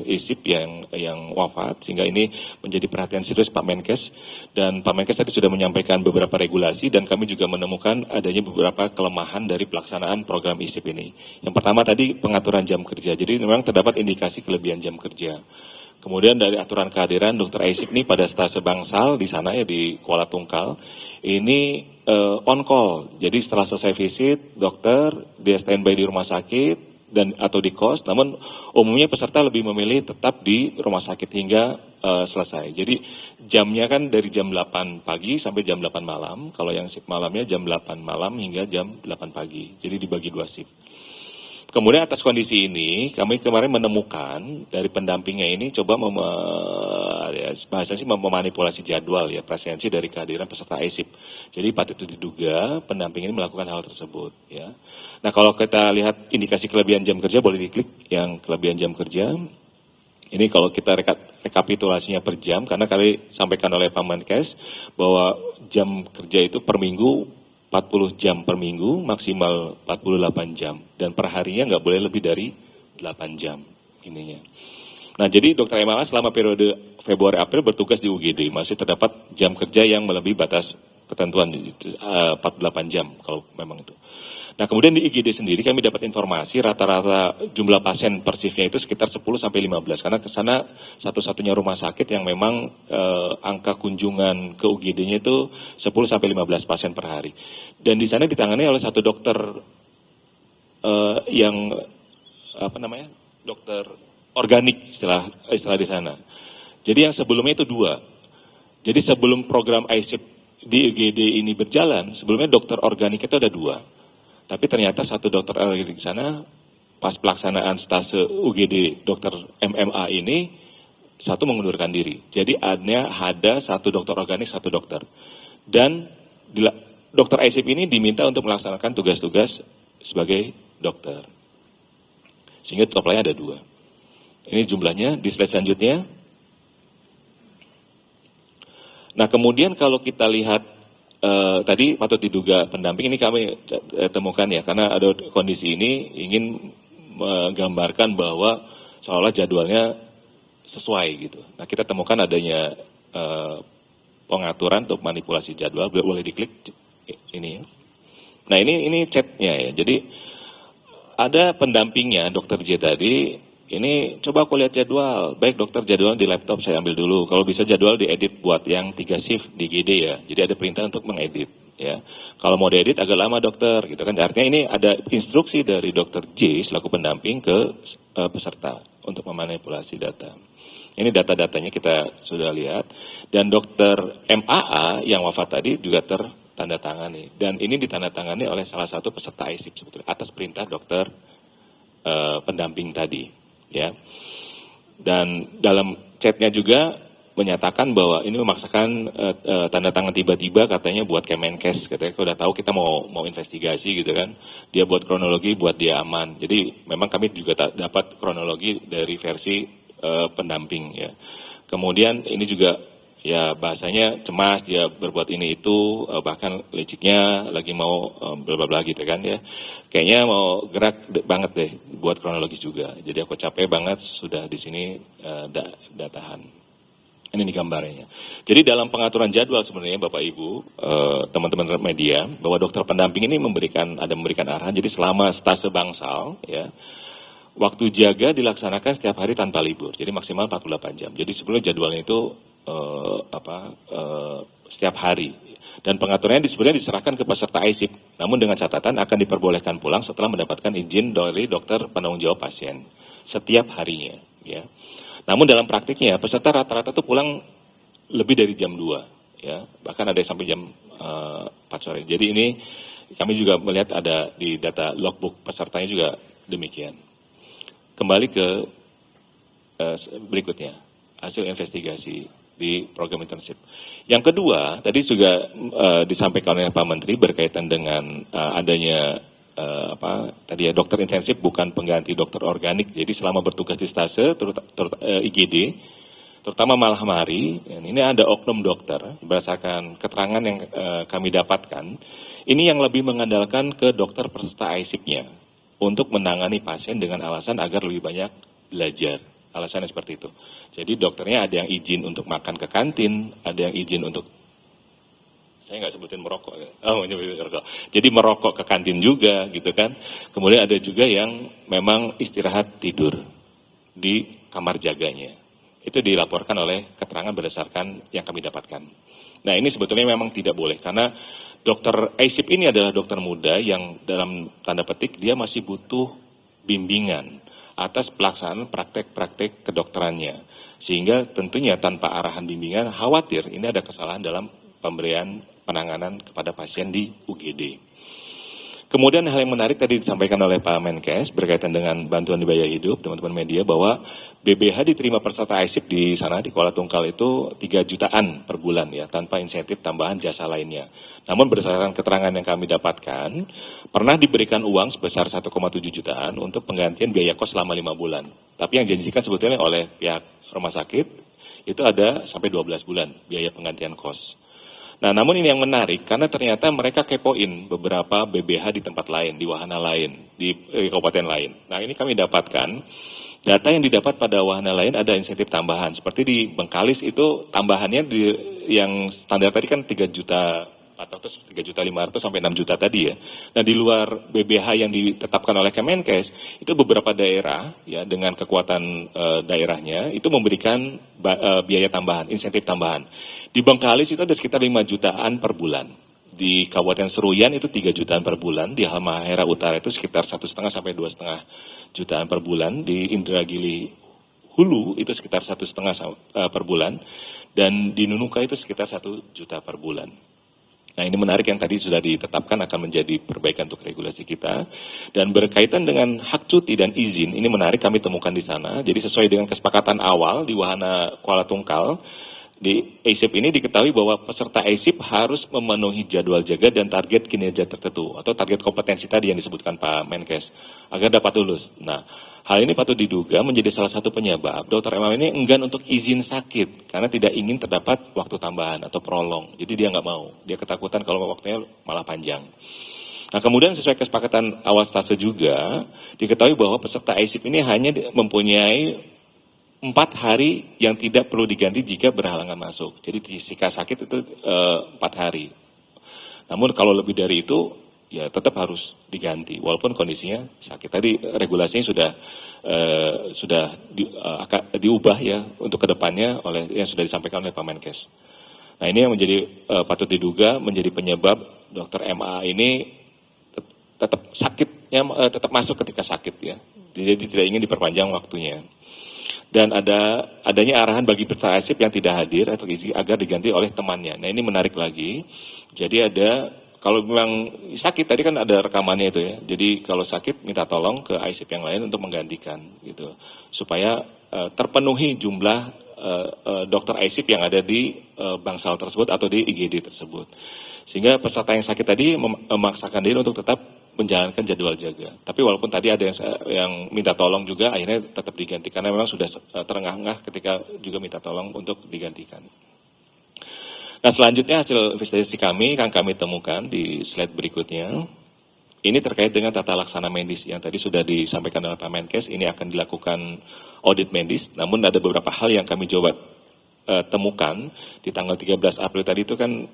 ISIP yang wafat, sehingga ini menjadi perhatian serius Pak Menkes. Dan Pak Menkes tadi sudah menyampaikan beberapa regulasi dan kami juga menemukan adanya beberapa kelemahan dari pelaksanaan program ISIP ini. Yang pertama tadi pengaturan jam kerja, jadi memang terdapat indikasi kelebihan jam kerja. Kemudian dari aturan kehadiran dokter ISIP ini pada stase Bangsal di sana ya di Kuala Tungkal, ini on call. Jadi setelah selesai visit, dokter dia standby di rumah sakit dan atau di kos, namun umumnya peserta lebih memilih tetap di rumah sakit hingga selesai. Jadi jamnya kan dari jam 8 pagi sampai jam 8 malam, kalau yang shift malamnya jam 8 malam hingga jam 8 pagi. Jadi dibagi 2 shift. Kemudian atas kondisi ini, kami kemarin menemukan dari pendampingnya ini coba bahasanya sih memanipulasi jadwal ya, presensi dari kehadiran peserta ISIP. Jadi patut diduga pendamping ini melakukan hal tersebut ya. Nah, kalau kita lihat indikasi kelebihan jam kerja, boleh diklik yang kelebihan jam kerja. Ini kalau kita rekapitulasinya per jam, karena kali sampaikan oleh Pak Menkes bahwa jam kerja itu per minggu 40 jam per minggu, maksimal 48 jam. Dan per harinya nggak boleh lebih dari 8 jam ininya. Nah, jadi dokter MA selama periode Februari-April bertugas di UGD. Masih terdapat jam kerja yang melebihi batas ketentuan 48 jam kalau memang itu. Nah, kemudian di IGD sendiri kami dapat informasi rata-rata jumlah pasien per shift-nya itu sekitar 10-15. Karena ke sana satu-satunya rumah sakit yang memang angka kunjungan ke UGD-nya itu 10-15 pasien per hari. Dan di sana ditangani oleh satu dokter yang dokter organik istilah di sana. Jadi yang sebelumnya itu 2. Jadi sebelum program ISIP di UGD ini berjalan, sebelumnya dokter organik itu ada 2. Tapi ternyata satu dokter organik di sana pas pelaksanaan stase UGD dokter MMA ini satu mengundurkan diri. Jadi ada satu dokter organik, satu dokter. Dan dokter ISIP ini diminta untuk melaksanakan tugas-tugas sebagai dokter. Sehingga totalnya ada 2. Ini jumlahnya di slide selanjutnya. Nah, kemudian kalau kita lihat tadi patut diduga pendamping ini kami temukan ya, karena ada kondisi ini ingin menggambarkan bahwa seolah jadwalnya sesuai gitu. Nah, kita temukan adanya pengaturan untuk manipulasi jadwal, boleh diklik ini. Nah, ini chatnya ya. Jadi ada pendampingnya dokter J tadi. Ini coba aku lihat jadwal. Baik dokter, jadwal di laptop saya ambil dulu. Kalau bisa jadwal diedit buat yang 3 shift di GD ya. Jadi ada perintah untuk mengedit ya. Kalau mau diedit agak lama dokter gitu kan. Artinya ini ada instruksi dari dokter J selaku pendamping ke peserta untuk memanipulasi data. Ini data-datanya kita sudah lihat. Dan dokter MAA yang wafat tadi juga tertandatangani. Dan ini ditandatangani oleh salah satu peserta ISIP sebetulnya atas perintah dokter pendamping tadi, ya. Dan dalam chatnya juga menyatakan bahwa ini memaksakan tanda tangan tiba-tiba katanya buat Kemenkes, katanya udah tahu kita mau investigasi gitu kan, dia buat kronologi buat dia aman. Jadi memang kami juga dapat kronologi dari versi pendamping ya. Kemudian ini juga ya bahasanya cemas, dia berbuat ini itu, bahkan liciknya lagi mau bla bla bla gitu kan ya. Kayaknya mau gerak banget deh buat kronologis juga. Jadi aku capek banget sudah di sini tahan. Ini nih gambarnya. Jadi dalam pengaturan jadwal sebenarnya Bapak Ibu, teman-teman media, bahwa dokter pendamping ini memberikan arahan. Jadi selama stase bangsal, ya, waktu jaga dilaksanakan setiap hari tanpa libur. Jadi maksimal 48 jam. Jadi sebelumnya jadwalnya itu setiap hari. Dan pengaturannya sebenarnya diserahkan ke peserta ISIP. Namun dengan catatan akan diperbolehkan pulang setelah mendapatkan izin dari dokter penanggung jawab pasien setiap harinya, ya. Namun dalam praktiknya peserta rata-rata tuh pulang lebih dari jam 2, ya, bahkan ada yang sampai jam 4 sore. Jadi ini kami juga melihat ada di data logbook pesertanya juga demikian. Kembali ke berikutnya, hasil investigasi di program internship. Yang kedua, tadi juga disampaikan oleh Pak Menteri berkaitan dengan adanya tadi ya, dokter intensif bukan pengganti dokter organik. Jadi selama bertugas di stase IGD, terutama malam hari, ini ada oknum dokter berdasarkan keterangan yang kami dapatkan, ini yang lebih mengandalkan ke dokter peserta ISIP-nya untuk menangani pasien dengan alasan agar lebih banyak belajar. Alasannya seperti itu. Jadi dokternya ada yang izin untuk makan ke kantin, ada yang izin untuk, saya nggak sebutin merokok, merokok. Jadi merokok ke kantin juga, gitu kan. Kemudian ada juga yang memang istirahat tidur di kamar jaganya. Itu dilaporkan oleh keterangan berdasarkan yang kami dapatkan. Nah ini sebetulnya memang tidak boleh, karena dokter ISIP ini adalah dokter muda yang dalam tanda petik dia masih butuh bimbingan atas pelaksanaan praktek-praktek kedokterannya. Sehingga tentunya tanpa arahan bimbingan, khawatir ini ada kesalahan dalam pemberian penanganan kepada pasien di UGD. Kemudian hal yang menarik tadi disampaikan oleh Pak Menkes berkaitan dengan bantuan biaya hidup, teman-teman media, bahwa BBH diterima peserta ISIP di sana di Kuala Tungkal itu 3 jutaan per bulan ya, tanpa insentif tambahan jasa lainnya. Namun berdasarkan keterangan yang kami dapatkan, pernah diberikan uang sebesar 1,7 jutaan untuk penggantian biaya kos selama 5 bulan. Tapi yang dijanjikan sebetulnya oleh pihak rumah sakit itu ada sampai 12 bulan biaya penggantian kos. Nah, namun ini yang menarik karena ternyata mereka kepoin beberapa BBH di tempat lain, di wahana lain, di kabupaten lain. Nah, ini kami dapatkan data yang didapat pada wahana lain ada insentif tambahan. Seperti di Bengkalis itu tambahannya yang standar tadi kan 3 juta 400, 3 juta 500 sampai 6 juta tadi ya. Nah, di luar BBH yang ditetapkan oleh Kemenkes, itu beberapa daerah ya dengan kekuatan daerahnya itu memberikan biaya tambahan, insentif tambahan. Di Bengkalis itu ada sekitar 5 jutaan per bulan. Di Kabupaten Seruyan itu 3 jutaan per bulan. Di Halmahera Utara itu sekitar 1,5 sampai 2,5 jutaan per bulan. Di Indragiri Hulu itu sekitar 1,5 per bulan. Dan di Nunuka itu sekitar 1 juta per bulan. Nah ini menarik yang tadi sudah ditetapkan akan menjadi perbaikan untuk regulasi kita. Dan berkaitan dengan hak cuti dan izin, ini menarik kami temukan di sana. Jadi sesuai dengan kesepakatan awal di wahana Kuala Tungkal, di ASIP ini diketahui bahwa peserta ASIP harus memenuhi jadwal jaga dan target kinerja tertentu atau target kompetensi tadi yang disebutkan Pak Menkes agar dapat lulus. Nah, hal ini patut diduga menjadi salah satu penyebab Dr. MM ini enggan untuk izin sakit karena tidak ingin terdapat waktu tambahan atau prolong. Jadi dia nggak mau, dia ketakutan kalau waktunya malah panjang. Nah, kemudian sesuai kesepakatan awal stase juga diketahui bahwa peserta ASIP ini hanya mempunyai 4 hari yang tidak perlu diganti jika berhalangan masuk. Jadi jika sakit itu 4 hari. Namun kalau lebih dari itu, ya tetap harus diganti. Walaupun kondisinya sakit. Tadi regulasinya sudah diubah ya untuk kedepannya oleh yang sudah disampaikan oleh Pak Menkes. Nah ini yang menjadi patut diduga menjadi penyebab Dr. MA ini tetap sakitnya tetap masuk ketika sakit ya. Jadi tidak ingin diperpanjang waktunya. Dan adanya arahan bagi peserta ASIP yang tidak hadir atau izin agar diganti oleh temannya. Nah ini menarik lagi. Jadi ada kalau memang sakit, tadi kan ada rekamannya itu ya. Jadi kalau sakit minta tolong ke ICP yang lain untuk menggantikan gitu. Supaya terpenuhi jumlah dokter ICP yang ada di bangsal tersebut atau di IGD tersebut. Sehingga peserta yang sakit tadi memaksakan diri untuk tetap menjalankan jadwal jaga. Tapi walaupun tadi ada yang minta tolong juga, akhirnya tetap diganti karena memang sudah terengah-engah ketika juga minta tolong untuk digantikan. Nah, selanjutnya hasil investigasi kami yang kami temukan di slide berikutnya. Ini terkait dengan tata laksana medis yang tadi sudah disampaikan oleh Pak Menkes. Ini akan dilakukan audit medis, namun ada beberapa hal yang kami coba temukan di tanggal 13 April tadi itu kan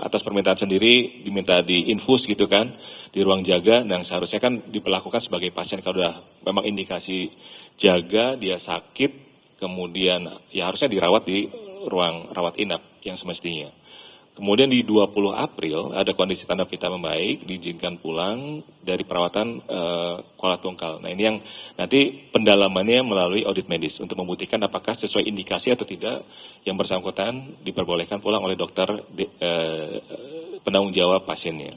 atas permintaan sendiri diminta diinfus gitu kan di ruang jaga, dan seharusnya kan diperlakukan sebagai pasien kalau sudah memang indikasi jaga, dia sakit, kemudian ya harusnya dirawat di ruang rawat inap yang semestinya. Kemudian di 20 April ada kondisi tanda kita membaik, diizinkan pulang dari perawatan Kuala Tungkal. Nah, ini yang nanti pendalamannya melalui audit medis untuk membuktikan apakah sesuai indikasi atau tidak yang bersangkutan diperbolehkan pulang oleh dokter penanggung jawab pasiennya.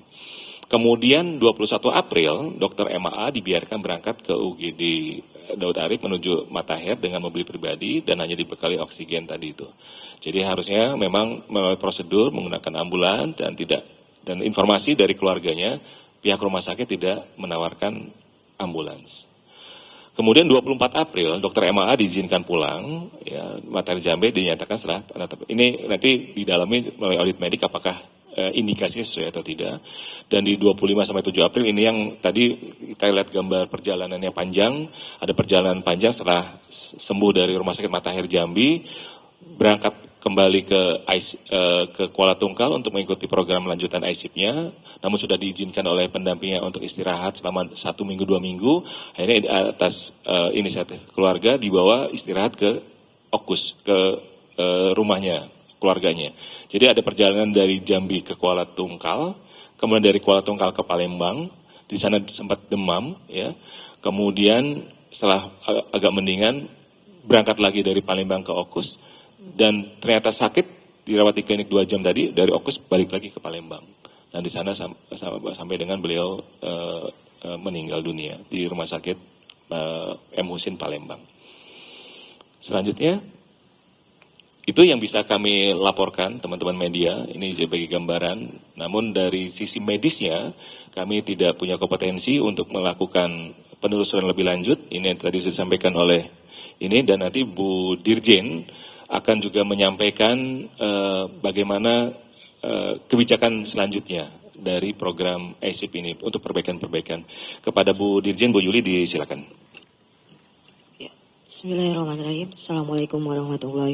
Kemudian 21 April, Dr. MAA dibiarkan berangkat ke UGD Daud Arif menuju Matahir dengan mobil pribadi dan hanya dibekali oksigen tadi itu. Jadi harusnya memang melalui prosedur menggunakan ambulans dan informasi dari keluarganya, pihak rumah sakit tidak menawarkan ambulans. Kemudian 24 April, Dr. MAA diizinkan pulang, ya, Matahir Jambi dinyatakan setelah ini nanti didalami melalui audit medik apakah indikasinya sesuai atau tidak. Dan di 25 sampai 7 April ini yang tadi kita lihat gambar perjalanannya panjang, ada perjalanan panjang setelah sembuh dari Rumah Sakit Matahir Jambi, berangkat kembali ke Kuala Tungkal untuk mengikuti program lanjutan ICP-nya, namun sudah diizinkan oleh pendampingnya untuk istirahat selama 1 minggu 2 minggu, akhirnya atas inisiatif keluarga dibawa istirahat ke Okus, ke rumahnya, keluarganya. Jadi ada perjalanan dari Jambi ke Kuala Tungkal, kemudian dari Kuala Tungkal ke Palembang, di sana sempat demam, ya. Kemudian setelah agak mendingan berangkat lagi dari Palembang ke Okus, dan ternyata sakit dirawat di klinik 2 jam tadi, dari Okus balik lagi ke Palembang. Dan di sana sampai dengan beliau meninggal dunia di Rumah Sakit M. Husin Palembang. Selanjutnya, itu yang bisa kami laporkan teman-teman media, ini sebagai gambaran. Namun dari sisi medisnya, kami tidak punya kompetensi untuk melakukan penelusuran lebih lanjut. Ini yang tadi sudah disampaikan oleh ini, dan nanti Bu Dirjen akan juga menyampaikan bagaimana kebijakan selanjutnya dari program ICP ini untuk perbaikan-perbaikan. Kepada Bu Dirjen, Bu Yuli, disilakan. Bismillahirrahmanirrahim. Assalamualaikum warahmatullahi wabarakatuh.